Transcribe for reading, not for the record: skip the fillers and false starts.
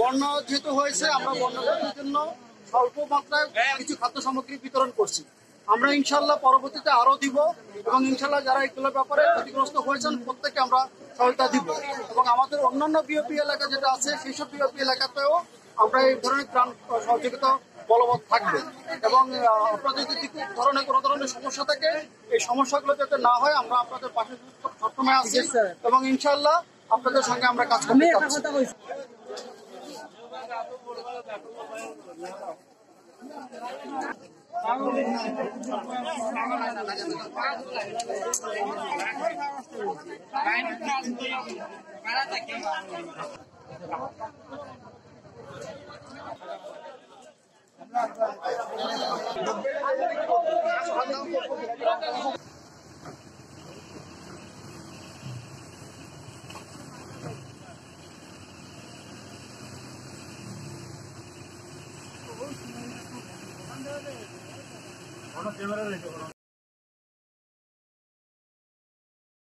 বন্যা যেহেতু হয়েছে, আমরা বন্যার জন্য স্বল্প মাত্রায় কিছু খাদ্য সামগ্রী বিতরণ করছি। আমরা ইনশাল্লাহ পরবর্তীতে আরো দিব এবং ইনশাল্লাহ যারা এগুলোর ব্যাপারে ক্ষতিগ্রস্ত হয়েছেন প্রত্যেকে আমরা সহায়তা দিব এবং আমাদের অন্যান্য বিওপি এলাকা যেটা আছে সেই সব বিওপি এলাকাতেও আমরা এই ধরনের ত্রাণ সহযোগিতা বলবৎ থাকবে এবং আপনাদের যদি কোনো ধরনের সমস্যা থাকে এই সমস্যাগুলো যাতে না হয় আমরা আপনাদের পাশে সবসময় আছি এবং ইনশাল্লাহ আপনাদের সঙ্গে আমরা কাজ করতে চাচ্ছি। ক্যামেরা